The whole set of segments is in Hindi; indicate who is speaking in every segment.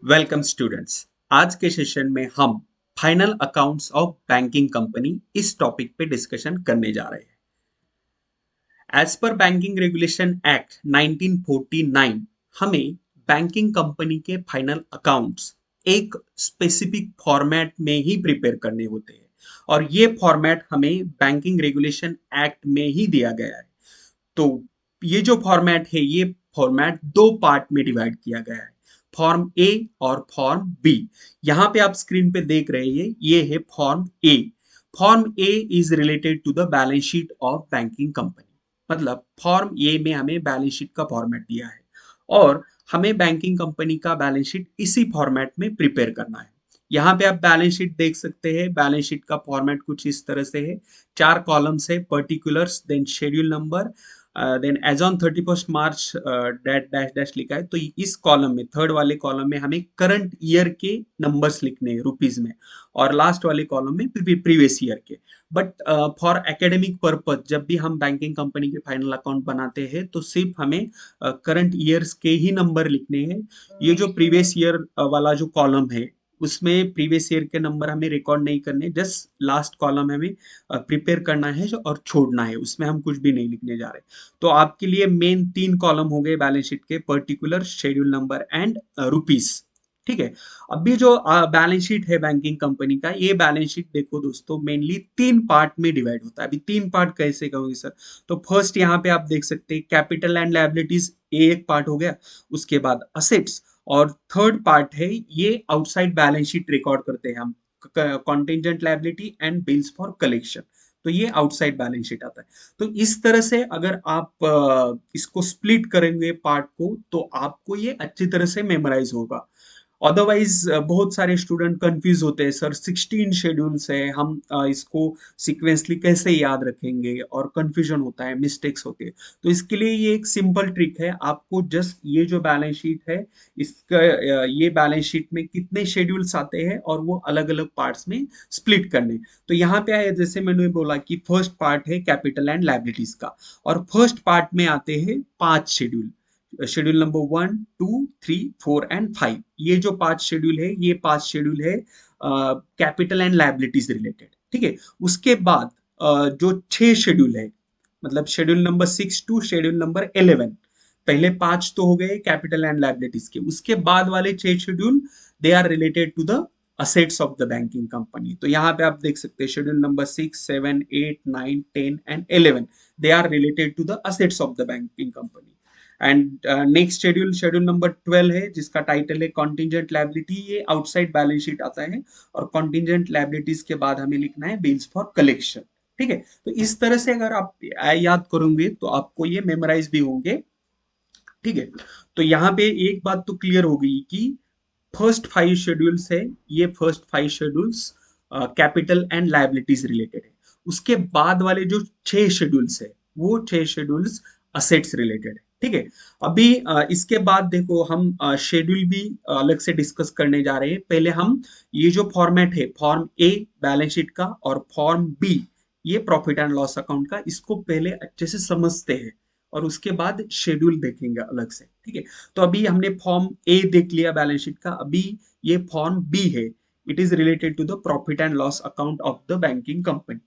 Speaker 1: Welcome students. आज के सेशन में हम final accounts of banking company इस टॉपिक पे डिस्कशन करने जा रहे हैं। As per banking regulation act 1949 हमें बैंकिंग कंपनी के फाइनल अकाउंट्स एक स्पेसिफिक फॉर्मेट में ही प्रिपेयर करने होते हैं और ये फॉर्मेट हमें बैंकिंग रेगुलेशन एक्ट में ही दिया गया है। तो ये जो फॉर्मेट है ये फॉर्मेट दो पार्ट में डिवाइड किया गया है, फॉर्म ए और फॉर्म बी। यहाँ पे आप स्क्रीन पे देख रहे हैं ये है form A. Form A is related to the balance sheet of banking company. मतलब फॉर्म ए में हमें बैलेंस शीट का फॉर्मेट दिया है और हमें बैंकिंग कंपनी का बैलेंस शीट इसी फॉर्मेट में प्रिपेयर करना है। यहाँ पे आप बैलेंस शीट देख सकते हैं। बैलेंस शीट का फॉर्मेट कुछ इस तरह से है। चार कॉलम्स है, particulars, then schedule number, then as on 31 March dash dash dash लिखा है। तो इस कॉलम में, थर्ड वाले कॉलम में हमें करंट ईयर के नंबर्स लिखने हैं रुपीज में और लास्ट वाले कॉलम में प्रीवियस ईयर के। बट फॉर एकेडमिक पर्पज जब भी हम बैंकिंग कंपनी के फाइनल अकाउंट बनाते हैं तो सिर्फ हमें करंट ईयर्स के ही नंबर लिखने हैं। ये जो प्रीवियस ईयर वाला जो कॉलम है उसमें प्रीवियस ईयर के नंबर हमें रिकॉर्ड नहीं करने, जस्ट लास्ट कॉलम हमें प्रिपेयर करना है और छोड़ना है, उसमें हम कुछ भी नहीं लिखने जा रहे। तो आपके लिए मेन तीन कॉलम हो गए बैलेंस शीट के, particular, schedule number and rupees. ठीक है। अभी जो बैलेंस शीट है बैंकिंग कंपनी का, ये बैलेंस शीट देखो दोस्तों मेनली तीन पार्ट में डिवाइड होता है। अभी तीन पार्ट कैसे कहोगे सर? तो फर्स्ट यहाँ पे आप देख सकते हैं कैपिटल एंड लायबिलिटीज, एक पार्ट हो गया। उसके बाद असेट्स और थर्ड पार्ट है ये आउटसाइड बैलेंस शीट रिकॉर्ड करते हैं हम, contingent liability and bills for collection. तो ये आउटसाइड बैलेंस शीट आता है। तो इस तरह से अगर आप इसको स्प्लिट करेंगे पार्ट को तो आपको ये अच्छी तरह से मेमोराइज होगा। अदरवाइज बहुत सारे स्टूडेंट कंफ्यूज होते हैं, सर 16 शेड्यूल्स है, हम इसको सीक्वेंसली कैसे याद रखेंगे, और कंफ्यूजन होता है, मिस्टेक्स होती है। तो इसके लिए ये एक सिंपल ट्रिक है, आपको जस्ट ये जो बैलेंस शीट है इसका ये बैलेंस शीट में कितने शेड्यूल्स आते हैं और वो अलग अलग पार्ट्स में स्प्लिट करने। तो यहाँ पे आया, जैसे मैंने बोला कि फर्स्ट पार्ट है कैपिटल एंड लायबिलिटीज का और फर्स्ट पार्ट में आते हैं 5 शेड्यूल। Schedule number 1, 2, 3, 4 and 5। ये जो 5 शेड्यूल है ये 5 शेड्यूल है कैपिटल एंड लायबिलिटीज रिलेटेड। ठीक है। उसके बाद जो 6 शेड्यूल है, मतलब schedule number 6 to schedule number 11, पहले 5 तो हो गए कैपिटल एंड लायबिलिटीज के, उसके बाद वाले 6 schedule they are related to the assets of the banking company. तो यहाँ पे आप देख सकते हैं schedule number 6, 7, 8, 9, 10 and 11 they are related to the assets of the banking company. And next schedule, schedule number 12 है जिसका टाइटल है कॉन्टिजेंट लायबिलिटी। ये आउटसाइड बैलेंस शीट आता है और कॉन्टिजेंट लायबिलिटीज के बाद हमें लिखना है बिल्स फॉर कलेक्शन। ठीक है। तो इस तरह से अगर आप याद करोगे तो आपको ये मेमोराइज भी होंगे। ठीक है। तो यहाँ पे एक बात तो क्लियर हो गई कि फर्स्ट 5 शेड्यूल्स है, ये first 5 schedules capital and liabilities related है। उसके बाद वाले जो 6 शेड्यूल्स है वो 6 शेड्यूल्स असेट्स रिलेटेड है। ठीक है। अभी इसके बाद देखो हम शेड्यूल भी अलग से डिस्कस करने जा रहे हैं। पहले हम ये जो फॉर्मेट है, फॉर्म ए बैलेंस शीट का और फॉर्म बी ये प्रॉफिट एंड लॉस अकाउंट का, इसको पहले अच्छे से समझते हैं और उसके बाद शेड्यूल देखेंगे अलग से। ठीक है। तो अभी हमने फॉर्म ए देख लिया बैलेंस शीट का, अभी ये फॉर्म बी है। It is related to the profit and loss account of the banking company.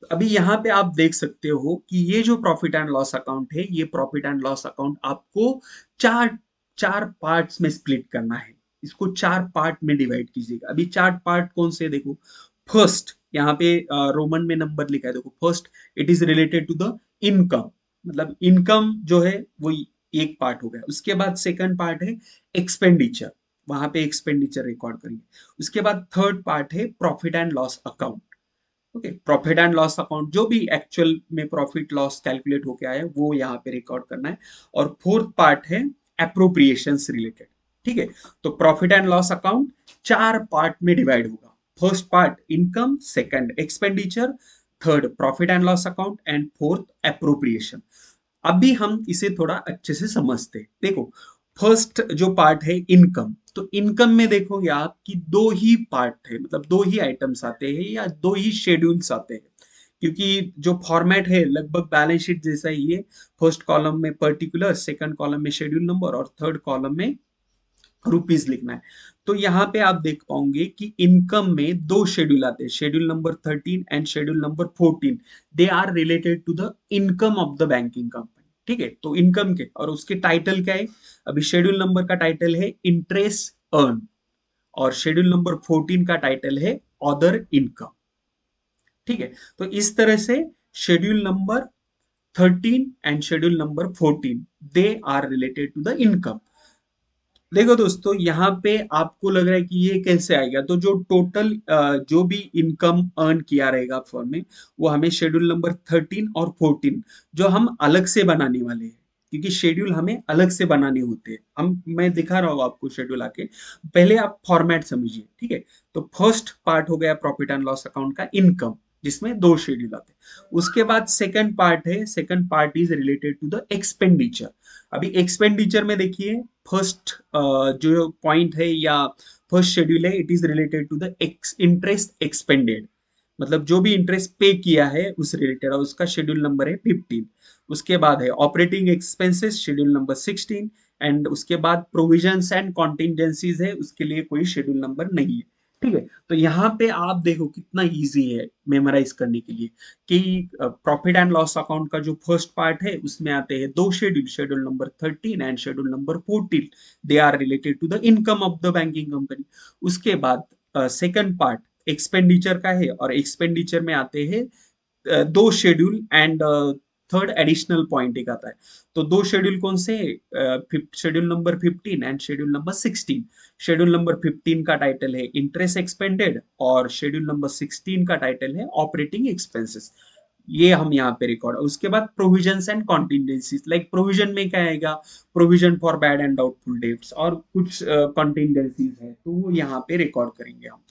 Speaker 1: अभी यहाँ पे आप देख सकते हो कि ये जो प्रॉफिट एंड लॉस अकाउंट है, ये प्रॉफिट एंड लॉस अकाउंट आपको चार चार पार्ट्स में स्प्लिट करना है। इसको चार पार्ट में डिवाइड कीजिएगा। अभी चार पार्ट कौन से देखो। फर्स्ट यहाँ पे रोमन में नंबर लिखा है, देखो first it is related to the income, मतलब इनकम जो है वो एक पार्ट हो गया। उसके बाद सेकंड पार्ट है एक्सपेंडिचर, वहां पे एक्सपेंडिचर रिकॉर्ड करेंगे। उसके बाद थर्ड पार्ट है profit and loss account. Okay, profit and loss account जो भी एक्चुअल में प्रॉफिट लॉस कैलकुलेट होके आया है वो यहाँ पे रिकॉर्ड करना है। और फोर्थ पार्ट है अप्रोप्रिएशंस रिलेटेड। ठीक है। तो प्रॉफिट एंड लॉस अकाउंट चार पार्ट में डिवाइड होगा। First part income, second expenditure, third profit and loss account and fourth appropriation. अभी हम इसे थोड़ा अच्छे से समझते हैं। देखो फर्स्ट जो पार्ट है इनकम, तो इनकम में देखोगे आप कि दो ही पार्ट है, मतलब दो ही आइटम्स आते हैं या दो ही शेड्यूल्स आते हैं, क्योंकि जो फॉर्मेट है लगभग बैलेंस शीट जैसा ही है। फर्स्ट कॉलम में पर्टिकुलर, सेकंड कॉलम में शेड्यूल नंबर और थर्ड कॉलम में रुपीज लिखना है। तो यहाँ पे आप देख पाओगे कि इनकम में दो शेड्यूल आते हैं, schedule number 13 and schedule number 14। They are related to the income of the banking company. ठीक है, तो इनकम के और उसके टाइटल क्या है, अभी शेड्यूल नंबर का टाइटल है इंटरेस्ट अर्न, और शेड्यूल नंबर 14 का टाइटल है अदर इनकम। ठीक है, तो इस तरह से schedule number 13 and schedule number 14 they are related to the income. देखो दोस्तों, यहाँ पे आपको लग रहा है कि ये कैसे आएगा, तो जो टोटल जो भी इनकम अर्न किया रहेगा फर्म में, वो हमें शेड्यूल नंबर 13 और 14 जो हम अलग से बनाने वाले हैं, क्योंकि शेड्यूल हमें अलग से बनाने होते हैं। हम मैं दिखा रहा हूँ आपको शेड्यूल आके, पहले आप फॉर्मेट समझिए। ठीक है, तो फर्स्ट पार्ट हो गया प्रॉफिट एंड लॉस अकाउंट का इनकम, जिसमें दो शेड्यूल आते हैं। उसके बाद सेकंड पार्ट है, second part is related to the expenditure. अभी एक्सपेंडिचर में देखिए, फर्स्ट जो पॉइंट है या फर्स्ट शेड्यूल है, it is related to the interest expended, मतलब जो भी इंटरेस्ट पे किया है उस रिलेटेड, और उसका शेड्यूल नंबर है 15। उसके बाद है operating expenses, schedule number 16। And उसके बाद प्रोविजंस एंड कॉन्टिजेंसीज है, उसके लिए कोई शेड्यूल नंबर नहीं है। ठीक है, तो यहाँ पे आप देखो कितना इजी है मेमोराइज करने के लिए, कि प्रॉफिट एंड लॉस अकाउंट का जो फर्स्ट पार्ट है उसमें आते हैं दो schedule, schedule number 13 and schedule number 14। They are related to the income of the banking company. उसके बाद सेकंड पार्ट एक्सपेंडिचर का है, और एक्सपेंडिचर में आते हैं दो schedule and third additional point एक आता है। तो दो शेड्यूल कौन से, schedule number 15 and schedule number 16। Schedule number 15 का टाइटल है इंटरेस्ट एक्सपेंडेड, और शेड्यूल नंबर 16 का टाइटल है ऑपरेटिंग एक्सपेंसेस। ये हम यहाँ पे रिकॉर्ड, उसके बाद provisions and contingencies, like provision में क्या आएगा, provision for bad and doubtful debts, और कुछ कॉन्टिजेंसीज है तो वो यहाँ पे रिकॉर्ड करेंगे हम।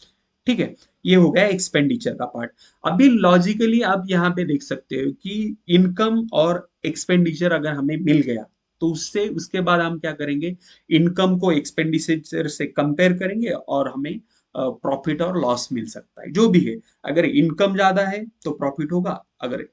Speaker 1: ठीक है, ये हो गया एक्सपेंडिचर का पार्ट। अभी लॉजिकली आप यहाँ पे देख सकते हो कि इनकम और एक्सपेंडिचर अगर हमें मिल गया, तो उससे उसके बाद हम क्या करेंगे, इनकम को एक्सपेंडिचर से कंपेयर करेंगे और हमें प्रॉफिट और लॉस मिल सकता है, जो भी है। अगर इनकम ज्यादा है तो प्रॉफिट होगा, अगर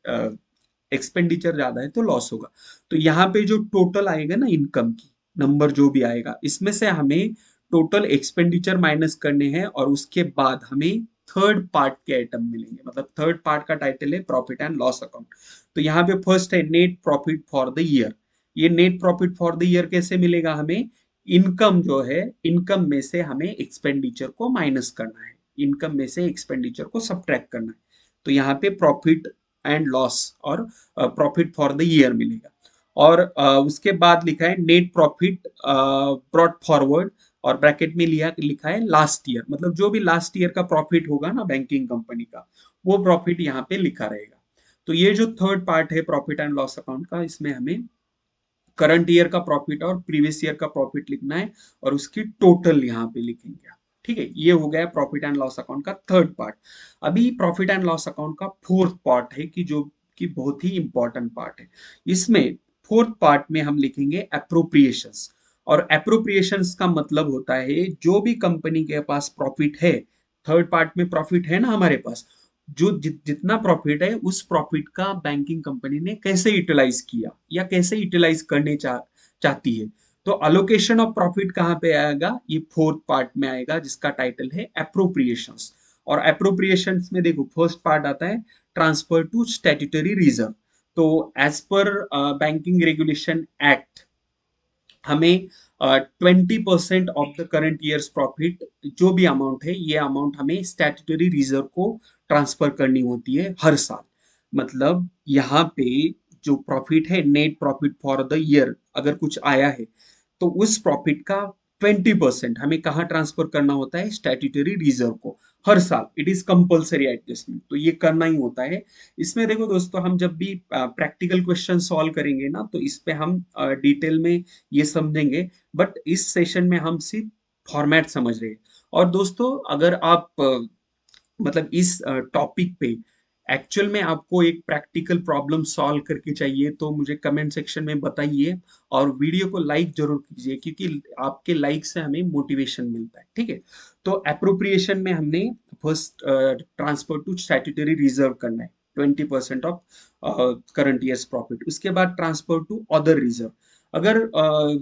Speaker 1: एक्सपेंडिचर ज्यादा है तो लॉस होगा। तो यहाँ पे जो टोटल आएगा ना इनकम की नंबर जो भी आएगा, इसमें से हमें टोटल एक्सपेंडिचर माइनस करने हैं, और उसके बाद हमें थर्ड पार्ट के आइटम मिलेंगे, मतलब थर्ड पार्ट का टाइटल है प्रॉफिट एंड लॉस अकाउंट। तो यहाँ पे फर्स्ट है net profit for the year. ये net profit for the year कैसे मिलेगा हमें, इनकम जो है, इनकम में से हमें एक्सपेंडिचर को माइनस करना है, इनकम में से एक्सपेंडिचर को सब्ट्रैक्ट करना है। तो यहाँ पे प्रॉफिट एंड लॉस और प्रॉफिट फॉर द ईयर मिलेगा। और उसके बाद लिखा है नेट प्रॉफिट ब्रॉट फॉरवर्ड, और ब्रैकेट में लिखा है लास्ट ईयर, मतलब जो भी लास्ट ईयर का प्रॉफिट होगा ना बैंकिंग कंपनी का, वो प्रॉफिट यहाँ पे लिखा रहेगा। तो ये जो थर्ड पार्ट है प्रॉफिट एंड लॉस अकाउंट का, इसमें हमें करंट ईयर का प्रॉफिट और प्रीवियस ईयर का प्रॉफिट लिखना है, और उसकी टोटल यहाँ पे लिखेंगे। ठीक है, ये हो गया प्रॉफिट एंड लॉस अकाउंट का थर्ड पार्ट। अभी प्रॉफिट एंड लॉस अकाउंट का फोर्थ पार्ट है, कि जो कि बहुत ही इंपॉर्टेंट पार्ट है। इसमें फोर्थ पार्ट में हम लिखेंगे अप्रोप्रिएशंस। और अप्रोप्रिएशंस का मतलब होता है जो भी कंपनी के पास प्रॉफिट है, थर्ड पार्ट में प्रॉफिट है ना हमारे पास, जो जितना प्रॉफिट है उस प्रॉफिट का बैंकिंग कंपनी ने कैसे यूटिलाइज किया या कैसे यूटिलाइज करने चाहती है। तो अलोकेशन ऑफ प्रॉफिट कहाँ पे आएगा, ये फोर्थ पार्ट में आएगा, जिसका टाइटल है अप्रोप्रिएशंस। और अप्रोप्रिएशंस में देखो फर्स्ट पार्ट आता है ट्रांसफर टू स्टैट्यूटरी रिजर्व। तो as per banking regulation act, हमें 20% of the current year's profit, जो भी अमाउंट है, ये अमाउंट हमें स्टैट्यूटरी रिजर्व को ट्रांसफर करनी होती है हर साल। मतलब यहाँ पे जो प्रॉफिट है, net profit for the year, अगर कुछ आया है तो उस प्रॉफिट का 20% हमें कहाँ ट्रांसफर करना होता है, स्टैट्यूटरी रिजर्व को, हर साल। इट इज कंपल्सरी एडजस्टमेंट, तो ये करना ही होता है। इसमें देखो दोस्तों, हम जब भी प्रैक्टिकल क्वेश्चन सॉल्व करेंगे ना, तो इस पे हम डिटेल में ये समझेंगे, बट इस सेशन में हम सिर्फ फॉर्मेट समझ रहे हैं। और दोस्तों, अगर आप मतलब इस टॉपिक पे एक्चुअल में आपको एक प्रैक्टिकल प्रॉब्लम सॉल्व करके चाहिए, तो मुझे कमेंट सेक्शन में बताइए, और वीडियो को लाइक जरूर कीजिए, क्योंकि आपके लाइक से हमें मोटिवेशन मिलता है। ठीक है, तो अप्रोप्रिएशन में हमने first transfer to statutory reserve करना है 20% ऑफ करंट ईयर्स प्रॉफिट। उसके बाद ट्रांसफर टू अदर रिजर्व। अगर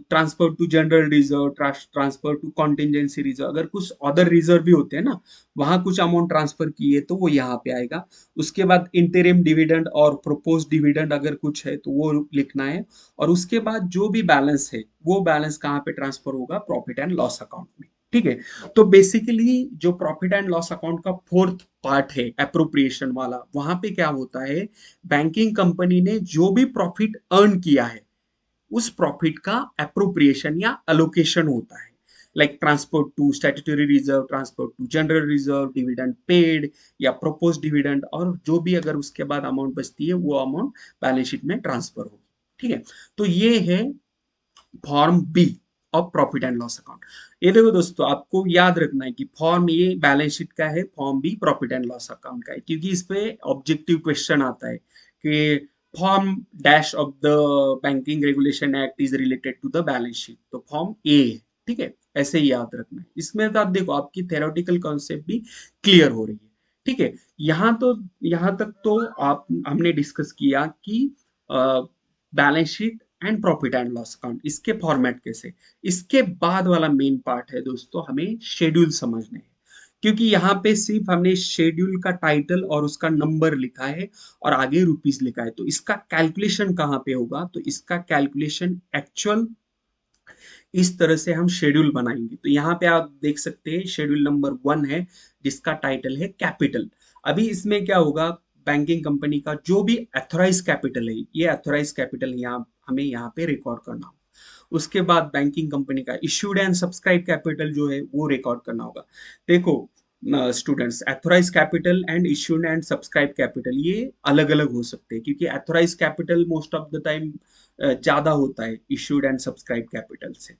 Speaker 1: transfer to general reserve, transfer to contingency reserve, अगर कुछ अदर रिजर्व भी होते हैं ना, वहां कुछ अमाउंट ट्रांसफर किए तो वो यहाँ पे आएगा। उसके बाद इंटरिम डिविडेंड और प्रोपोज डिविडेंड अगर कुछ है तो वो लिखना है। और उसके बाद जो भी बैलेंस है वो बैलेंस कहाँ पे ट्रांसफर होगा, प्रॉफिट एंड लॉस अकाउंट में। ठीक है, तो बेसिकली जो प्रॉफिट एंड लॉस अकाउंट का फोर्थ पार्ट है अप्रोप्रिएशन वाला, वहां पे क्या होता है, बैंकिंग कंपनी ने जो भी प्रॉफिट अर्न किया है उस प्रॉफिट का अप्रोप्रिएशन या अलोकेशन होता है। Like transfer to statutory reserve, transfer to general reserve, dividend paid या प्रोपोज डिविडेंड, और जो भी अगर उसके बाद अमाउंट बचती है वो अमाउंट बैलेंस शीट में ट्रांसफर होगी। ठीक है, तो ये है form B of profit and loss account. ये देखो दोस्तों, आपको याद रखना है कि फॉर्म ए बैलेंस शीट का है, form B profit and loss account का है, क्योंकि इस पे ऑब्जेक्टिव क्वेश्चन आता है कि form dash of the banking regulation act is related to the balance sheet, तो फॉर्म ए है। ठीक है, ऐसे ही याद रखना है। इसमें तो आप देखो आपकी थेरोटिकल कॉन्सेप्ट भी क्लियर हो रही है। ठीक है, यहाँ तक तो आप हमने डिस्कस किया कि balance sheet and profit and loss account इसके फॉर्मेट कैसे। इसके बाद वाला मेन पार्ट है दोस्तों, हमें शेड्यूल समझने हैं, क्योंकि यहाँ पे सिर्फ हमने शेड्यूल का टाइटल और उसका नंबर लिखा है और आगे रुपीस लिखा है, तो इसका कैलकुलेशन कहाँ पे होगा, तो इसका कैलकुलेशन एक्चुअल इस तरह से हम शेड्यूल बनाएंगे। तो यहाँ पे आप देख सकते हैं शेड्यूल नंबर 1 है जिसका टाइटल है कैपिटल। अभी इसमें क्या होगा, बैंकिंग कंपनी का जो भी एथोराइज कैपिटल है, ये एथोराइज कैपिटल यहाँ हमें यहाँ पे रिकॉर्ड करना होगा। उसके बाद बैंकिंग कंपनी का इश्यूड एंड सब्सक्राइब कैपिटल जो है वो रिकॉर्ड करना होगा। देखो students, authorise capital and issued and subscribe capital ये अलग अलग हो सकते हैं, क्योंकि authorise capital most of the time ज्यादा होता है इश्यूड एंड सब्सक्राइब कैपिटल से,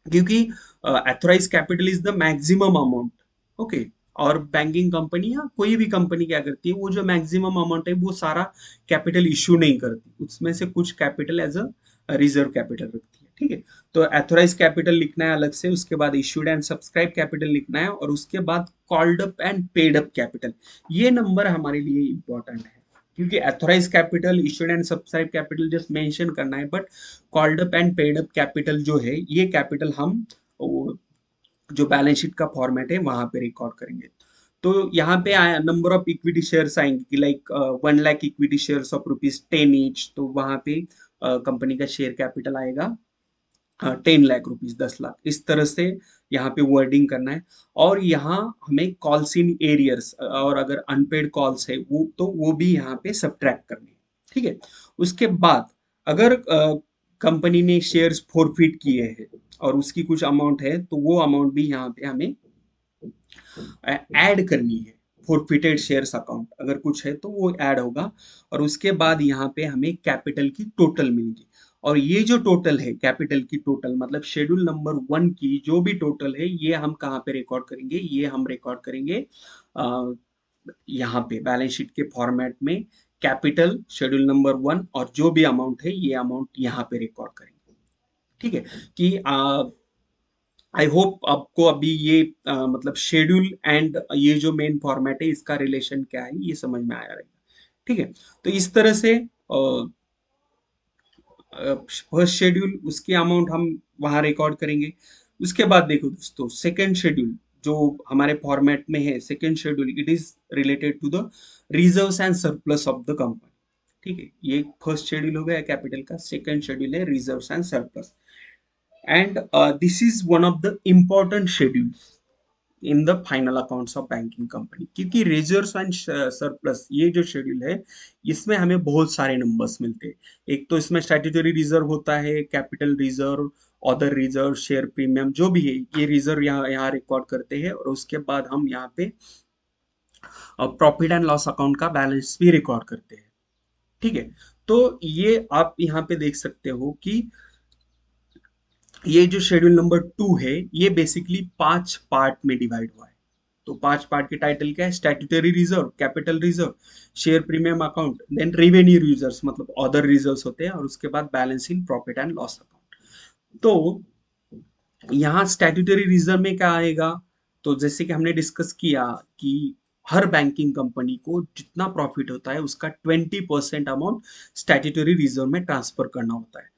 Speaker 1: क्योंकि authorise capital is the maximum amount. Okay, और बैंकिंग कंपनी या कोई भी कंपनी क्या करती है, वो जो मैक्सिमम अमाउंट है वो सारा कैपिटल इश्यू नहीं करती, उसमें से कुछ capital as a reserve capital रखती है। ठीक है, तो एथोराइज कैपिटल लिखना है अलग से, उसके बाद इश्यूड एंड सब्सक्राइब कैपिटल लिखना है, और उसके बाद called up and paid up capital. ये नंबर हमारे लिए इंपॉर्टेंट है, क्योंकि authorise capital, issued and subscribe capital just mention करना है, but called up and paid up capital जो है ये कैपिटल हम जो बैलेंस शीट का फॉर्मेट है वहां पे रिकॉर्ड करेंगे। तो यहाँ पे आया नंबर ऑफ इक्विटी शेयर्स आएंगे कि like 1 lakh equity shares of ₹10 each, तो वहां पे कंपनी का शेयर कैपिटल आएगा 10 लाख रुपीज, 10 लाख, इस तरह से यहाँ पे वर्डिंग करना है। और यहाँ हमें कॉल्स इन एरियर्स और अगर अनपेड कॉल्स है वो तो वो भी यहाँ पे सब्ट्रैक्ट करने हैं। ठीक है, उसके बाद अगर कंपनी ने शेयर्स फॉरफिट किए हैं और उसकी कुछ अमाउंट है तो वो अमाउंट भी यहाँ पे हमें ऐड करनी है। फॉरफिटेड शेयर्स अकाउंट अगर कुछ है तो वो ऐड होगा, और उसके बाद यहाँ पे हमें कैपिटल की टोटल मिलेगी। और ये जो टोटल है कैपिटल की टोटल, मतलब शेड्यूल नंबर 1 की जो भी टोटल है ये हम कहाँ पे रिकॉर्ड करेंगे, ये हम रिकॉर्ड करेंगे यहाँ पे बैलेंस शीट के फॉर्मेट में। कैपिटल शेड्यूल नंबर 1 और जो भी अमाउंट है ये अमाउंट यहाँ पे रिकॉर्ड करेंगे। ठीक है, कि आई होप आपको अभी ये मतलब शेड्यूल एंड ये जो मेन फॉर्मेट है इसका रिलेशन क्या है ये समझ में आया रहेगा। ठीक है, तो इस तरह से फर्स्ट शेड्यूल उसकी अमाउंट हम वहां रिकॉर्ड करेंगे। उसके बाद देखो दोस्तों, सेकेंड शेड्यूल जो हमारे फॉर्मेट में है, second schedule it is related to the reserves and surplus of the company. ठीक है, ये फर्स्ट शेड्यूल हो गया कैपिटल का, सेकेंड शेड्यूल है reserves and surplus. And this is one of the important schedules in the final accounts of banking company, क्योंकि रिजर्व्स एंड सरप्लस ये जो शेड्यूल है इसमें हमें बहुत सारे नंबर्स मिलते हैं। एक तो इसमें स्टैट्यूटरी रिजर्व होता है, capital reserve, other reserve, share premium, जो भी है ये रिजर्व यहाँ यहाँ रिकॉर्ड करते हैं, और उसके बाद हम यहाँ पे प्रॉफिट एंड लॉस अकाउंट का बैलेंस भी रिकॉर्ड करते हैं। ठीक है, तो ये आप यहाँ पे देख सकते हो कि ये जो शेड्यूल नंबर 2 है ये बेसिकली 5 पार्ट में डिवाइड हुआ है। तो 5 पार्ट के टाइटल क्या है, statutory reserve, capital reserve, share premium account, then revenue reserves मतलब अदर रिजर्व्स होते हैं, और उसके बाद balance in profit and loss account. तो यहाँ स्टैट्यूटरी रिजर्व में क्या आएगा, तो जैसे कि हमने डिस्कस किया कि हर बैंकिंग कंपनी को जितना प्रॉफिट होता है उसका 20% अमाउंट स्टैट्यूटरी रिजर्व में ट्रांसफर करना होता है।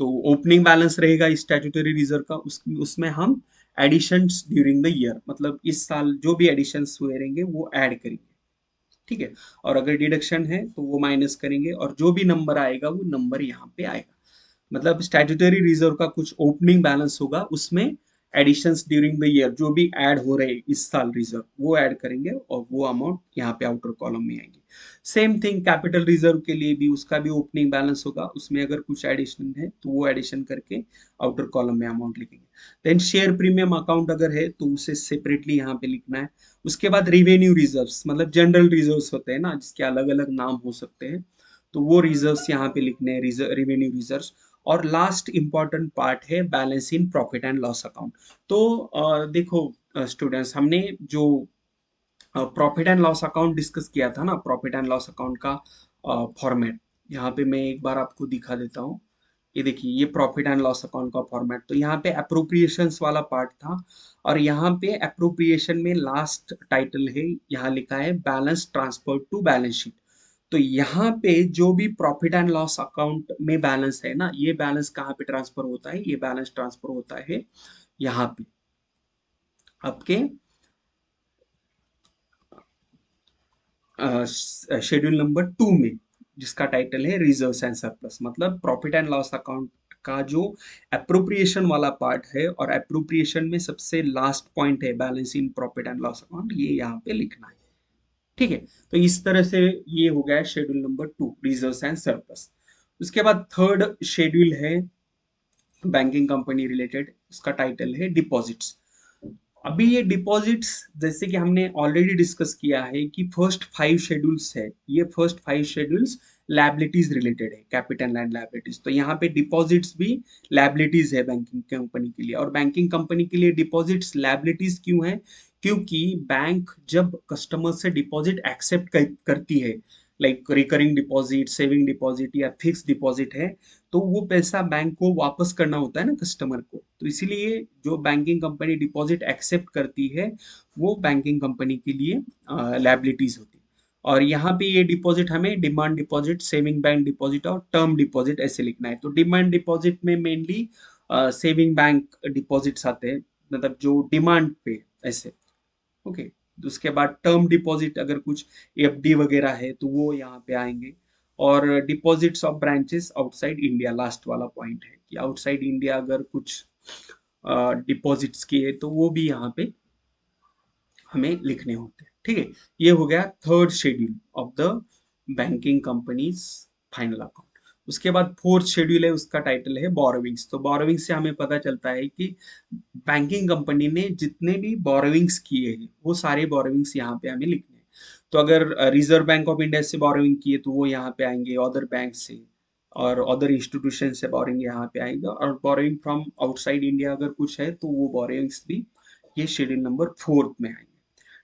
Speaker 1: तो ओपनिंग बैलेंस रहेगा स्टैट्यूटरी रिजर्व का, उसमें हम एडिशंस ड्यूरिंग द ईयर, मतलब इस साल जो भी एडिशंस हुए रहेंगे वो ऐड करेंगे, ठीक है। और अगर डिडक्शन है तो वो माइनस करेंगे, और जो भी नंबर आएगा वो नंबर यहाँ पे आएगा। मतलब स्टैट्यूटरी रिजर्व का कुछ ओपनिंग बैलेंस होगा, उसमें एडिशंस ड्यूरिंग द ईयर जो भी ऐड हो रहे इस साल रिजर्व वो ऐड करेंगे, और वो अमाउंट यहाँ पे आउटर कॉलम में आएंगे। सेम थिंग कैपिटल रिजर्व के लिए भी, उसका भी ओपनिंग बैलेंस होगा, उसमें अगर कुछ एडिशन है तो वो एडिशन करके आउटर कॉलम में अमाउंट लिखेंगे। देन शेयर प्रीमियम अकाउंट अगर है तो उसे सेपरेटली यहाँ पे लिखना है। उसके बाद रिवेन्यू रिजर्व्स, मतलब जनरल रिजर्व्स होते हैं ना, जिसके अलग अलग नाम हो सकते हैं, तो वो रिजर्व्स यहाँ पे लिखने हैं, रिवेन्यू रिजर्व्स। और लास्ट इंपॉर्टेंट पार्ट है balance in profit and loss account. तो देखो स्टूडेंट्स, हमने जो profit and loss account discuss किया था ना, प्रॉफिट एंड लॉस अकाउंट का फॉर्मेट यहाँ पे मैं एक बार आपको दिखा देता हूँ। ये देखिए, ये प्रॉफिट एंड लॉस अकाउंट का फॉर्मेट, तो यहाँ पे अप्रोप्रिएशंस वाला पार्ट था, और यहाँ पे अप्रोप्रिएशन में लास्ट टाइटल है, यहाँ लिखा है balance transfer to balance sheet. तो यहाँ पे जो भी प्रॉफिट एंड लॉस अकाउंट में बैलेंस है ना, ये बैलेंस कहाँ पे ट्रांसफर होता है, ये बैलेंस ट्रांसफर होता है यहाँ पे आपके शेड्यूल नंबर 2 में, जिसका टाइटल है रिजर्व्स एंड सरप्लस। मतलब प्रॉफिट एंड लॉस अकाउंट का जो अप्रोप्रिएशन वाला पार्ट है, और अप्रोप्रिएशन में सबसे लास्ट पॉइंट है balance in profit and loss account, ये यहाँ पे लिखना है, ठीक है। तो इस तरह से ये हो गया schedule number 2, reserves and surplus. उसके बाद थर्ड शेड्यूल है बैंकिंग कंपनी रिलेटेड, उसका टाइटल है डिपॉजिट्स। अभी ये डिपॉजिट्स, जैसे कि हमने ऑलरेडी डिस्कस किया है कि फर्स्ट 5 शेड्यूल्स है, ये फर्स्ट 5 शेड्यूल्स लायबिलिटीज रिलेटेड है, कैपिटल एंड लायबिलिटीज। तो यहाँ पे डिपॉजिट्स भी लायबिलिटीज है बैंकिंग कंपनी के लिए। और बैंकिंग कंपनी के लिए डिपॉजिट्स लायबिलिटीज क्यों है? क्योंकि बैंक जब कस्टमर से डिपॉजिट एक्सेप्ट करती है, like recurring deposit, saving deposit या फिक्स डिपॉजिट है, तो वो पैसा बैंक को वापस करना होता है ना कस्टमर को। तो इसीलिए जो बैंकिंग कंपनी डिपॉजिट एक्सेप्ट करती है, वो बैंकिंग कंपनी के लिए लायबिलिटीज होती है। और यहाँ पे ये डिपॉजिट हमें demand deposit, saving bank deposit और टर्म डिपॉजिट ऐसे लिखना है। तो डिमांड डिपॉजिट में मेनली सेविंग बैंक डिपॉजिट्स आते हैं, मतलब जो डिमांड पे ऐसे, ओके। उसके बाद टर्म डिपॉजिट अगर कुछ एफडी वगैरह है तो वो यहाँ पे आएंगे। और deposits of branches outside India, last वाला पॉइंट है कि आउटसाइड इंडिया अगर कुछ डिपॉजिट्स किए तो वो भी यहाँ पे हमें लिखने होते हैं, ठीक है। ये हो गया third schedule of the banking companies final account. उसके बाद फोर्थ शेड्यूल है, उसका टाइटल है बोरोविंग्स। तो बोरोविंग्स से हमें पता चलता है कि बैंकिंग कंपनी ने जितने भी बोरोविंग्स किए हैं वो सारे बोरोविंग्स यहाँ पे हमें लिखने हैं। तो अगर रिजर्व बैंक ऑफ इंडिया से बोरोविंग किए तो वो यहाँ पे आएंगे, अदर बैंक से और अदर इंस्टीट्यूशन से बोरोविंग यहाँ पे आएगा, और बोरोविंग फ्रॉम आउटसाइड इंडिया अगर कुछ है तो वो बोरोविंग्स भी ये शेड्यूल नंबर 4 में आएंगे,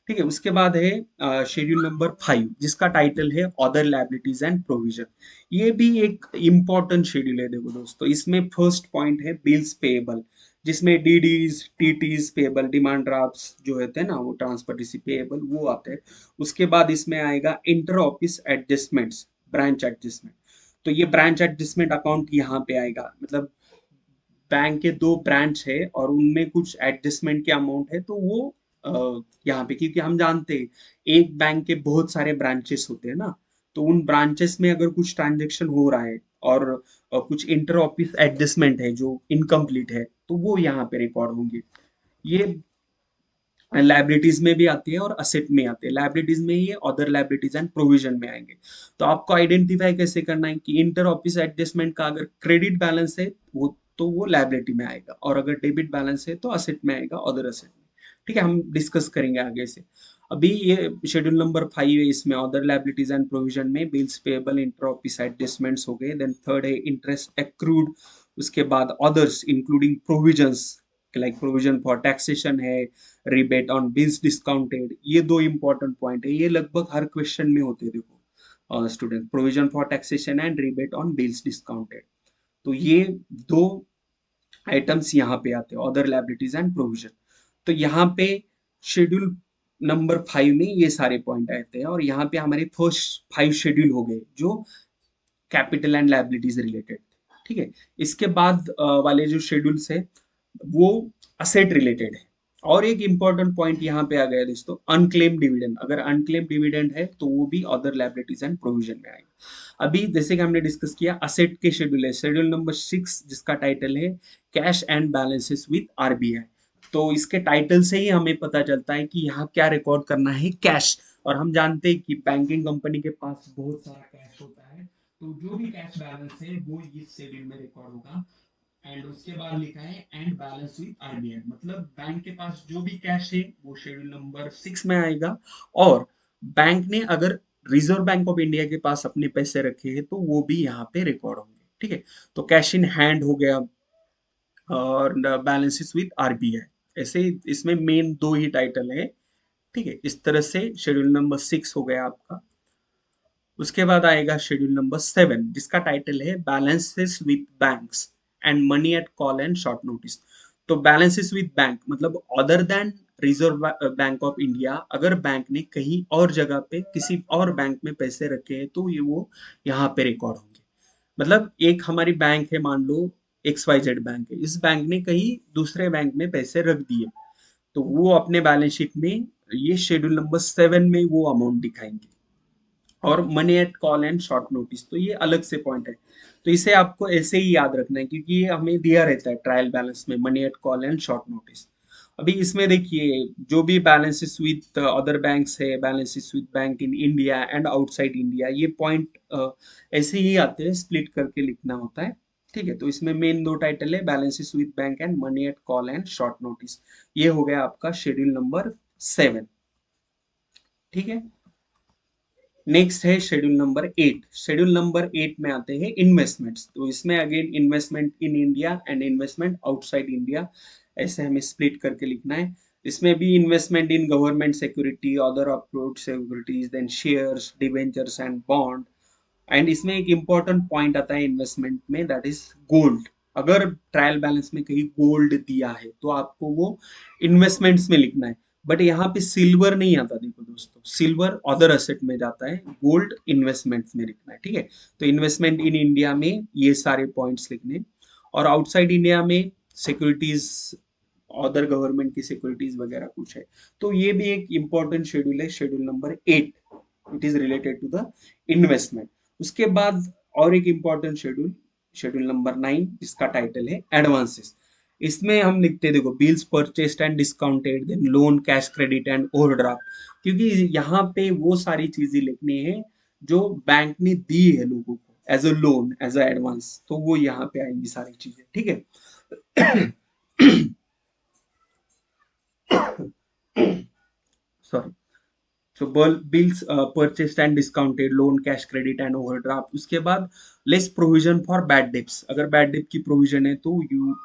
Speaker 1: ठीक है। उसके बाद है शेड्यूल नंबर 5, जिसका टाइटल है अदर लायबिलिटीज एंड प्रोविजन। ये भी एक इम्पॉर्टेंट शेड्यूल है। देखो दोस्तों, इसमें फर्स्ट पॉइंट है बिल्स पेएबल, जिसमें डीडीज, टीटीज पेएबल, डिमांड ड्राफ्ट्स जो होते हैं ना, वो ट्रांसफर रिसीव पेएबल वो आते हैं। उसके बाद इसमें आएगा inter office adjustments, branch adjustment. तो ये ब्रांच एडजस्टमेंट अकाउंट यहाँ पे आएगा, मतलब बैंक के 2 ब्रांच है और उनमें कुछ एडजस्टमेंट के अमाउंट है, तो वो यहाँ पे, क्योंकि हम जानते हैं एक बैंक के बहुत सारे ब्रांचेस होते हैं ना, तो उन ब्रांचेस में अगर कुछ ट्रांजेक्शन हो रहा है और कुछ इंटर ऑफिस एडजस्टमेंट है जो इनकम्प्लीट है, तो वो यहाँ पे रिकॉर्ड होंगे। ये लाइबिलिटीज में भी आती है और असेट में आती है। लाइबिलिटीज में ये अदर लाइबिलिटीज एंड प्रोविजन में आएंगे। तो आपको आइडेंटिफाई कैसे करना है कि इंटर ऑफिस एडजस्टमेंट का अगर क्रेडिट बैलेंस है वो, तो वो लाइबिलिटी में आएगा, और अगर डेबिट बैलेंस है तो असेट में आएगा, अदर असेट में, ठीक है। हम डिस्कस करेंगे आगे से। अभी ये शेड्यूल नंबर 5 है, इसमें अदर लाइबिलिटीज एंड प्रोविजन में bills payable, inter office adjustments हो गए। देन थर्ड है इंटरेस्ट एक्रूड। उसके बाद others including provisions, like provision for taxation है, रिबेट ऑन बिल्स डिस्काउंटेड। ये 2 इंपॉर्टेंट पॉइंट है, ये लगभग हर क्वेश्चन में होते हैं। देखो student, provision for taxation and rebate on bills discounted, तो ये 2 आइटम्स यहाँ पे आते हैं, अदर लायबिलिटीज एंड प्रोविजन। तो यहाँ पे शेड्यूल नंबर 5 में ये सारे पॉइंट आते हैं, और यहाँ पे हमारे फर्स्ट 5 शेड्यूल हो गए जो कैपिटल एंड लायबिलिटीज रिलेटेड। ठीक है। इसके बाद वाले जो शेड्यूल्स है वो असेट रिलेटेड है। और एक इंपॉर्टेंट पॉइंट यहाँ पे आ गया दोस्तों, अनक्लेम डिविडेंड। अगर अनक्लेम डिविडेंड है तो वो भी अदर लायबिलिटीज एंड प्रोविजन में आएगा। अभी जैसे कि हमने डिस्कस किया असेट के शेड्यूल है, शेड्यूल नंबर 6 जिसका टाइटल है cash and balances with RBI. तो इसके टाइटल से ही हमें पता चलता है कि यहाँ क्या रिकॉर्ड करना है, कैश। और हम जानते हैं कि बैंकिंग कंपनी के पास बहुत सारा कैश होता है, तो जो भी कैश बैलेंस है वो इस शेड्यूल में रिकॉर्ड होगा। एंड उसके बाद लिखा है एंड बैलेंस विद आरबीआई, मतलब बैंक के पास जो भी कैश है वो शेड्यूल नंबर 6 में आएगा। और बैंक ने अगर रिजर्व बैंक ऑफ इंडिया के पास अपने पैसे रखे हैं तो वो भी यहाँ पे रिकॉर्ड होंगे, ठीक है। तो कैश इन हैंड हो गया और बैलेंसेस विद आरबीआई, ऐसे इसमें मेन दो ही टाइटल है, ठीक है। इस तरह से शेड्यूल नंबर 6 हो गया आपका। उसके बाद आएगा शेड्यूल नंबर 7 जिसका टाइटल है balances with banks and money at call and short notice. तो बैलेंसेस विद बैंक मतलब other than reserve bank of India, अगर बैंक ने कहीं और जगह पे किसी और बैंक में पैसे रखे हैं तो ये वो यहाँ पे रिकॉर्ड होंगे। मतलब एक हमारी बैंक है, मान लो XYZ बैंक है, इस बैंक ने कहीं दूसरे बैंक में पैसे रख दिए तो वो अपने बैलेंस शीट में ये शेड्यूल नंबर 7 में वो अमाउंट दिखाएंगे। और money at call and short notice तो ये अलग से पॉइंट है। तो इसे आपको ऐसे ही याद रखना है क्योंकि ये हमें दिया रहता है ट्रायल बैलेंस में, money at call and short notice. अभी इसमें देखिए जो भी बैलेंसेस विद अदर बैंक्स है, balances with bank in India and outside India, ये पॉइंट ऐसे ही आते हैं, स्प्लिट करके लिखना होता है, ठीक है। तो इसमें मेन दो टाइटल है balances with bank and money at call and short notice. ये हो गया आपका शेड्यूल नंबर 7, ठीक है। नेक्स्ट है शेड्यूल नंबर 8। शेड्यूल नंबर 8 में आते हैं इन्वेस्टमेंट्स। तो इसमें again investment in India and investment outside India, ऐसे हमें स्प्लिट करके लिखना है। इसमें भी investment in government security, other approved securities, then shares, debentures and bond. And इसमें एक इंपॉर्टेंट पॉइंट आता है इन्वेस्टमेंट में, दैट इज गोल्ड। अगर ट्रायल बैलेंस में कहीं गोल्ड दिया है तो आपको वो इन्वेस्टमेंट्स में लिखना है। बट यहाँ पे सिल्वर नहीं आता, देखो दोस्तों, सिल्वर अदर असेट में जाता है, गोल्ड इन्वेस्टमेंट्स में लिखना है, ठीक है। तो इन्वेस्टमेंट इन इंडिया में ये सारे पॉइंट्स लिखने, और आउटसाइड इंडिया में सिक्योरिटीज, अदर गवर्नमेंट की सिक्योरिटीज वगैरह कुछ है। तो ये भी एक इंपॉर्टेंट शेड्यूल है, schedule number 8, it is related to the investment. उसके बाद और एक इंपॉर्टेंट शेड्यूल, शेड्यूल नंबर 9 जिसका टाइटल है एडवांसेस। इसमें हम लिखते हैं देखो bills purchased and discounted, then loan, cash credit and overdraft. क्योंकि यहाँ पे वो सारी चीजें लिखनी है जो बैंक ने दी है लोगों को as a loan, as a advance, तो वो यहाँ पे आएंगी सारी चीजें, ठीक है। Sorry. So bills purchased and discounted, loan, cash credit and overdraft. उसके बाद less provision for bad debts, अगर बैड डेप की प्रोविजन है तो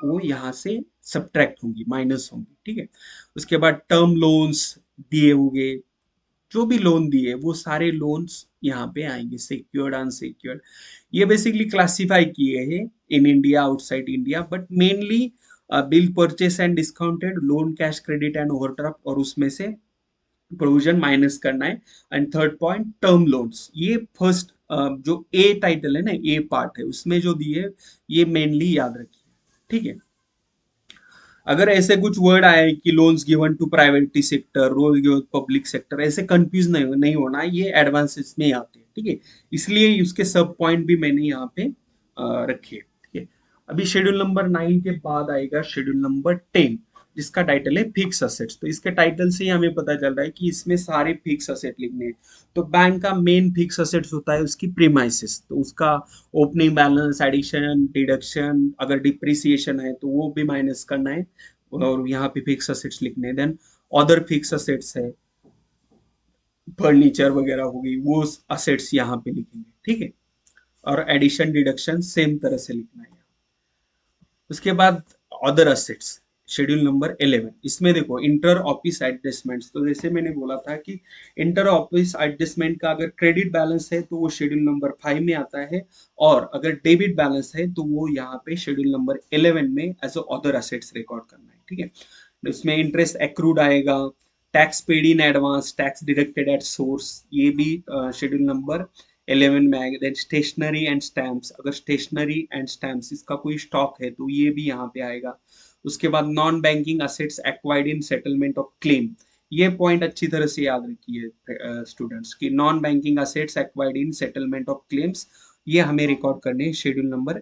Speaker 1: वो यहाँ से सब्ट्रैक्ट होंगी, माइनस होंगी, ठीक है। उसके बाद टर्म लोन्स दिए होंगे, जो भी लोन दिए वो सारे लोन्स यहाँ पे आएंगे, सिक्योर्ड, अनसिक्योर्ड। ये बेसिकली क्लासिफाई किए हैं in India, outside India, but mainly bill purchase and discounted, loan, cash credit and overdraft, और उसमें से प्रोविजन माइनस करना है। And third point term loans, ये फर्स्ट जो ए टाइटल है ना, ए पार्ट है उसमें जो दिए, ये मेनली याद रखिए, ठीक है। अगर ऐसे कुछ वर्ड आए कि loans given to private sector, loan given public sector, ऐसे कंफ्यूज नहीं होना, ये एडवांसेस में आते हैं, ठीक है। इसलिए उसके सब पॉइंट भी मैंने यहाँ पे रखे, ठीक है। अभी शेड्यूल नंबर 9 के बाद आएगा शेड्यूल नंबर 10 जिसका टाइटल है फिक्स असेट्स। तो इसके टाइटल से ही हमें पता चल रहा है कि इसमें सारे फिक्स असेट लिखने हैं। तो बैंक का मेन फिक्स असेट्स होता है उसकी प्रीमाइसेस, तो उसका ओपनिंग बैलेंस, एडिशन, डिडक्शन, अगर डिप्रिसिएशन है तो वो भी माइनस करना है, और यहाँ पे फिक्स असेट्स लिखने हैं। देन अदर फिक्स असेट्स है, फर्नीचर वगैरह होगी, वो असेट्स यहाँ पे लिखेंगे, ठीक है। और एडिशन, डिडक्शन सेम तरह से लिखना है। उसके बाद अदर असेट्स, शेड्यूल नंबर 11, इसमें देखो इंटर ऑफिस एडजस्टमेंट्स। तो जैसे मैंने बोला था कि इंटर ऑफिस एडजस्टमेंट का अगर क्रेडिट बैलेंस है तो वो शेड्यूल नंबर 5 में आता है, और अगर डेबिट बैलेंस है तो वो यहाँ पे शेड्यूल नंबर 11 में एज अदर असेट्स रिकॉर्ड करना है, ठीक है। उसमें इंटरेस्ट एक्रूड आएगा, tax paid in advance, tax deducted at source, ये भी शेड्यूल नंबर 11 में आएगा। देन स्टेशनरी एंड स्टैम्प्स, अगर स्टेशनरी एंड स्टैम्प्स इसका कोई स्टॉक है तो ये भी यहाँ पे आएगा। उसके बाद non banking assets acquired in settlement of claim, ये पॉइंट अच्छी तरह से याद रखिए स्टूडेंट्स की, non banking assets acquired in settlement of claims ये हमें रिकॉर्ड करने हैं शेड्यूल नंबर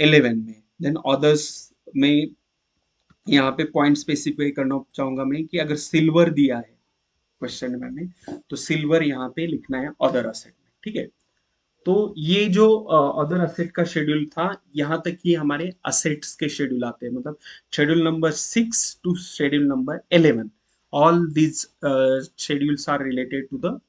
Speaker 1: 11 में। देन अदर्स में यहाँ पे पॉइंट स्पेसिफाई करना चाहूंगा मैं कि अगर सिल्वर दिया है क्वेश्चन में तो सिल्वर यहाँ पे लिखना है अदर असेट में, ठीक है। तो ये जो अदर असेट का शेड्यूल था, यहाँ तक ही हमारे असेट्स के शेड्यूल आते हैं, मतलब schedule number 6 to schedule number 11 all these schedules are related to the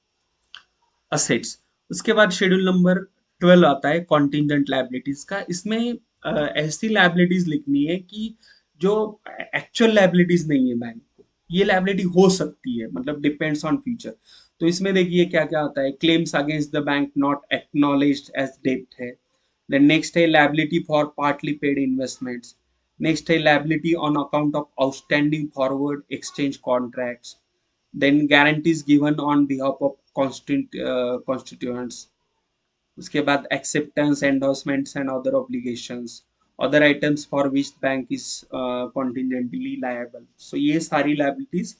Speaker 1: assets. उसके बाद शेड्यूल नंबर 12 आता है कॉन्टिजेंट लायबिलिटीज का। इसमें ऐसी लायबिलिटीज लिखनी है कि जो एक्चुअल लायबिलिटीज नहीं है बैंक को, ये लायबिलिटी हो सकती है, मतलब डिपेंड्स ऑन फ्यूचर। तो इसमें देखिए क्या क्या आता है, claims against the bank not acknowledged as डेब्ट है। देन नेक्स्ट है liability for partly paid investments. Next है liability on account of outstanding forward exchange contracts. Then guarantees given on behalf of constituents. उसके बाद acceptances endorsements and other obligations, other items for which bank is contingently liable. So ये सारी लायबिलिटीज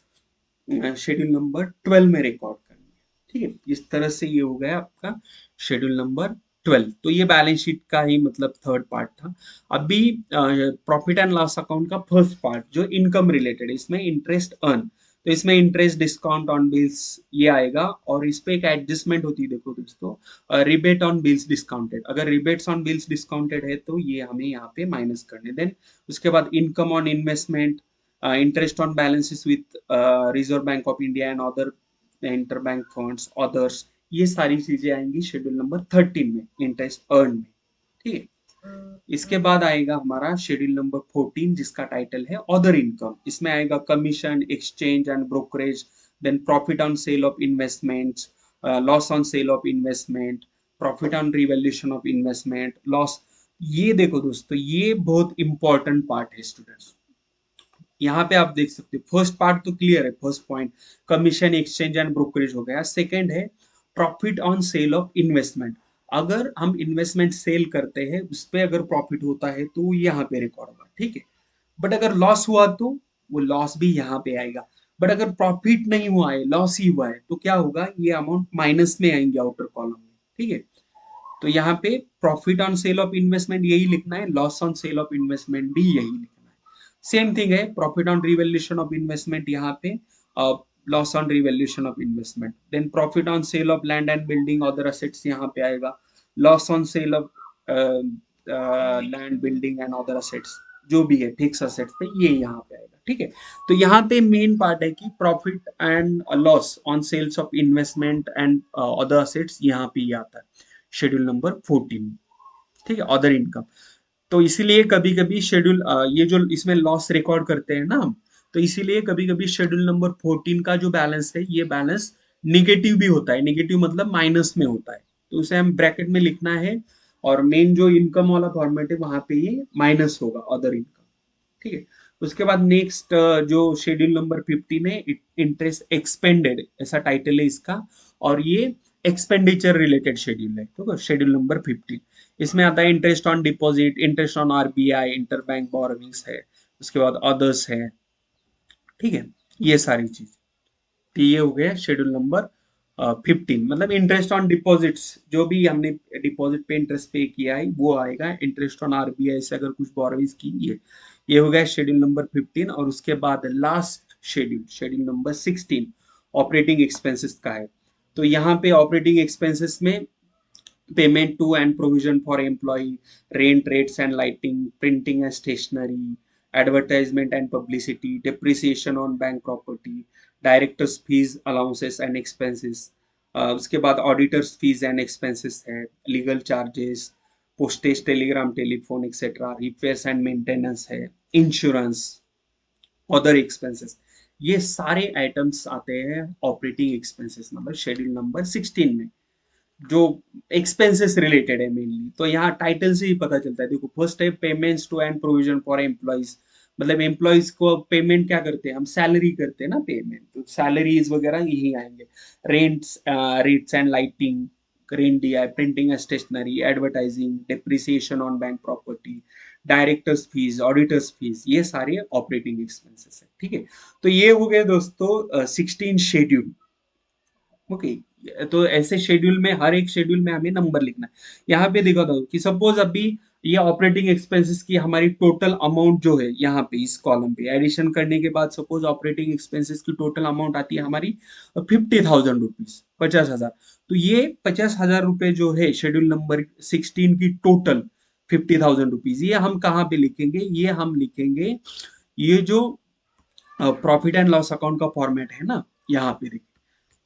Speaker 1: शेड्यूल नंबर 12 में रिकॉर्ड करनी है, ठीक है। इस तरह से ये हो गया आपका शेड्यूल नंबर 12। तो ये बैलेंस शीट का ही मतलब थर्ड पार्ट था। अभी प्रॉफिट एंड लॉस अकाउंट का फर्स्ट पार्ट जो इनकम रिलेटेड है, इसमें इंटरेस्ट अर्न, तो इसमें इंटरेस्ट डिस्काउंट ऑन बिल्स ये आएगा। और इस पे एक एडजस्टमेंट होती है, देखो दोस्तों, रिबेट ऑन बिल्स डिस्काउंटेड, अगर रिबेट्स ऑन बिल्स डिस्काउंटेड है तो ये हमें यहाँ पे माइनस करने। देन उसके बाद income on investment, interest on balances with reserve bank of India and other interbank funds others, ये सारी चीजें आएंगी शेड्यूल नंबर 13 में इंटरेस्ट अर्न में, ठीक है। इसके बाद आएगा हमारा शेड्यूल नंबर 14 जिसका टाइटल है अदर इनकम। इसमें आएगा commission, exchange and brokerage, then profit on sale of investments, loss on sale of investment, profit on revaluation of investment, loss. ये देखो दोस्तों, ये बहुत इंपॉर्टेंट पार्ट है स्टूडेंट्स। यहाँ पे आप देख सकते हो फर्स्ट पार्ट तो क्लियर है, first point commission, exchange and brokerage हो गया। सेकंड है profit on sale of investment, अगर हम इन्वेस्टमेंट सेल करते हैं उस पर अगर प्रॉफिट होता है तो यहाँ पे रिकॉर्ड होगा, ठीक है। बट अगर लॉस हुआ तो वो लॉस भी यहाँ पे आएगा। बट अगर प्रॉफिट नहीं हुआ है, लॉस ही हुआ है, तो क्या होगा, ये अमाउंट माइनस में आएंगे आउटर कॉलम में, ठीक है। तो यहाँ पे profit on sale of investment यही लिखना है, loss on sale of investment भी यही लिखना है। सेम थिंग है profit on revaluation of investment, यहाँ पे loss on revaluation of investment. Then profit on sale of land and building other assets यहाँ पे आएगा, loss on sale of land building and other assets जो भी है फिक्स असेट्स पे, ये यहाँ पे आएगा, ठीक है। तो यहाँ पे मेन पार्ट है कि profit and loss on sales of investment and other assets यहाँ पे ही आता है शेड्यूल नंबर 14, ठीक है, अदर इनकम। तो इसीलिए कभी कभी शेड्यूल ये जो इसमें लॉस रिकॉर्ड करते हैं ना हम, तो इसीलिए कभी कभी शेड्यूल नंबर 14 का जो बैलेंस है ये बैलेंस निगेटिव भी होता है, निगेटिव मतलब माइनस में होता है, तो उसे हम ब्रैकेट में लिखना है। और मेन जो इनकम वाला फॉर्मेट है वहां पे ये माइनस होगा अदर इनकम, ठीक है। उसके बाद नेक्स्ट जो शेड्यूल नंबर 15 है इंटरेस्ट एक्सपेंडेड, ऐसा टाइटल है इसका, और ये एक्सपेंडिचर रिलेटेड शेड्यूल है, तो शेड्यूल नंबर 15। इसमें आता है interest on deposit, interest on RBI, interbank borrowings है, उसके बाद अदर्स है, ठीक है, ये सारी चीज। तो ये हो गया शेड्यूल नंबर 15, मतलब इंटरेस्ट ऑन डिपॉजिट्स, जो भी हमने डिपॉजिट पे इंटरेस्ट पे किया है वो आएगा, इंटरेस्ट ऑन आरबीआई से अगर कुछ बोरोविंग्स की, ये हो गया शेड्यूल नंबर 15। और उसके बाद last schedule, schedule number 16 operating expenses का है। तो यहाँ पे ऑपरेटिंग एक्सपेंसेस में payment to and provision for employee, rent, rates and lighting, printing and stationery, advertisement and publicity, depreciation on bank property, directors fees, allowances and expenses, उसके बाद ऑडिटर्स फीस एंड एक्सपेंसेस है, legal charges, postage, Telegram, telephone etcetera, repairs and maintenance है, इंश्योरेंस, अदर एक्सपेंसेस, ये सारे आइटम्स आते हैं ऑपरेटिंग एक्सपेंसेस मतलब शेड्यूल नंबर 16 में, जो एक्सपेंसेस रिलेटेड है मेनली। तो यहाँ टाइटल से ही पता चलता है, देखो फर्स्ट है payments to and provision for employees, मतलब एम्प्लॉइज को पेमेंट क्या करते हैं हम, सैलरी करते हैं ना पेमेंट, तो सैलरीज वगैरह यही आएंगे। Rents, rates and lighting, rent दिया है, printing and stationery, advertising, depreciation on bank property, directors fees, auditors fees, ये सारे ऑपरेटिंग एक्सपेंसेस है। ठीक है, तो ये हो गए दोस्तों 16 शेड्यूल। ओके, तो ऐसे शेड्यूल में हर एक शेड्यूल में हमें नंबर लिखना है। यहाँ पे देखो तो कि सपोज अभी ये ऑपरेटिंग एक्सपेंसेस की हमारी टोटल अमाउंट जो है यहाँ पे इस कॉलम पे एडिशन करने के बाद सपोज ऑपरेटिंग एक्सपेंसेस की टोटल अमाउंट आती है हमारी 50,000 रुपीज, 50,000। तो ये 50,000 रुपए जो है शेड्यूल नंबर 16 की टोटल 50,000 रुपीज, ये हम कहाँ पे लिखेंगे? ये हम लिखेंगे ये जो प्रॉफिट एंड लॉस अकाउंट का फॉर्मेट है ना, यहाँ पे देखिए।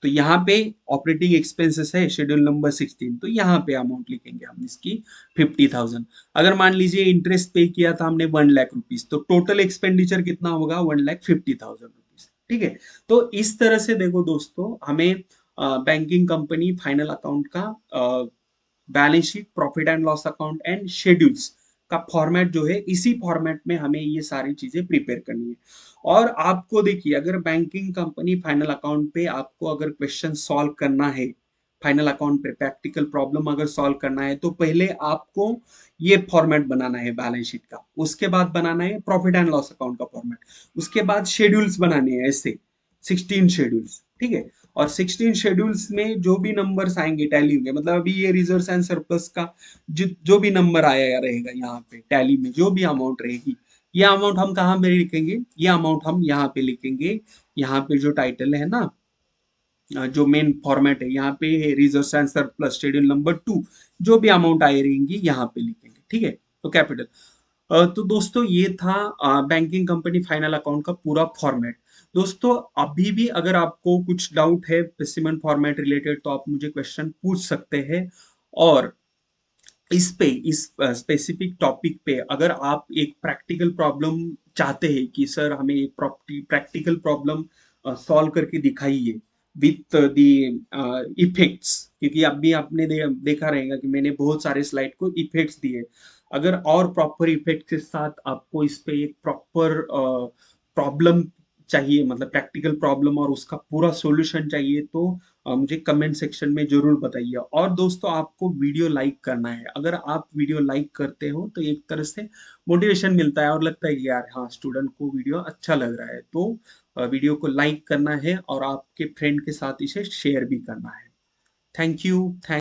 Speaker 1: तो यहाँ पे ऑपरेटिंग एक्सपेंसेस है शेड्यूल नंबर 16, तो यहाँ पे अमाउंट लिखेंगे हम इसकी 50,000। अगर मान लीजिए इंटरेस्ट पे किया था हमने 1 लाख रुपीज, तो टोटल एक्सपेंडिचर कितना होगा? 1,50,000 रुपीज। ठीक है, तो इस तरह से देखो दोस्तों, हमें बैंकिंग कंपनी फाइनल अकाउंट का balance sheet, profit and loss account and schedules का फॉर्मेट जो है, इसी फॉर्मेट में हमें ये सारी चीजें प्रिपेयर करनी है। और आपको देखिए, अगर बैंकिंग कंपनी फाइनल अकाउंट पे आपको अगर क्वेश्चन सॉल्व करना है, फाइनल अकाउंट पे प्रैक्टिकल प्रॉब्लम अगर सॉल्व करना है, तो पहले आपको ये फॉर्मेट बनाना है बैलेंस शीट का, उसके बाद बनाना है प्रॉफिट एंड लॉस अकाउंट का फॉर्मेट, उसके बाद शेड्यूल्स बनाने हैं ऐसे 16 शेड्यूल्स। ठीक है, और 16 शेड्यूल्स में जो भी नंबर्स आएंगे टैली होंगे, मतलब अभी ये रिजर्व्स एंड सरप्लस का जो भी नंबर आया रहेगा यहाँ पे टैली में, जो भी अमाउंट रहेगी, ये अमाउंट हम कहाँ पे लिखेंगे? ये अमाउंट हम यहाँ पे लिखेंगे। यहाँ पे जो टाइटल है ना, जो मेन फॉर्मेट है, यहाँ पे reserves and surplus schedule number 2, जो भी अमाउंट आई रहेंगी यहाँ पे लिखेंगे। ठीक है, तो कैपिटल। तो दोस्तों ये था बैंकिंग कंपनी फाइनल अकाउंट का पूरा फॉर्मेट। दोस्तों अभी भी अगर आपको कुछ डाउट है स्पेसिमेन फॉर्मेट रिलेटेड, तो आप मुझे क्वेश्चन पूछ सकते हैं। और इस स्पेसिफिक टॉपिक पे अगर आप एक प्रैक्टिकल प्रॉब्लम चाहते हैं कि सर हमें एक प्रैक्टिकल प्रॉब्लम सॉल्व करके दिखाइए विथ द इफेक्ट्स, क्योंकि अभी आपने देखा रहेगा कि मैंने बहुत सारे स्लाइड को इफेक्ट्स दिए। अगर और प्रॉपर इफेक्ट के साथ आपको इस पे एक प्रॉपर प्रॉब्लम चाहिए, मतलब प्रैक्टिकल प्रॉब्लम और उसका पूरा सॉल्यूशन चाहिए, तो मुझे कमेंट सेक्शन में जरूर बताइए। और दोस्तों आपको वीडियो लाइक करना है, अगर आप वीडियो लाइक करते हो तो एक तरह से मोटिवेशन मिलता है और लगता है कि यार हाँ, स्टूडेंट को वीडियो अच्छा लग रहा है, तो वीडियो को लाइक करना है और आपके फ्रेंड के साथ इसे शेयर भी करना है। Thank you.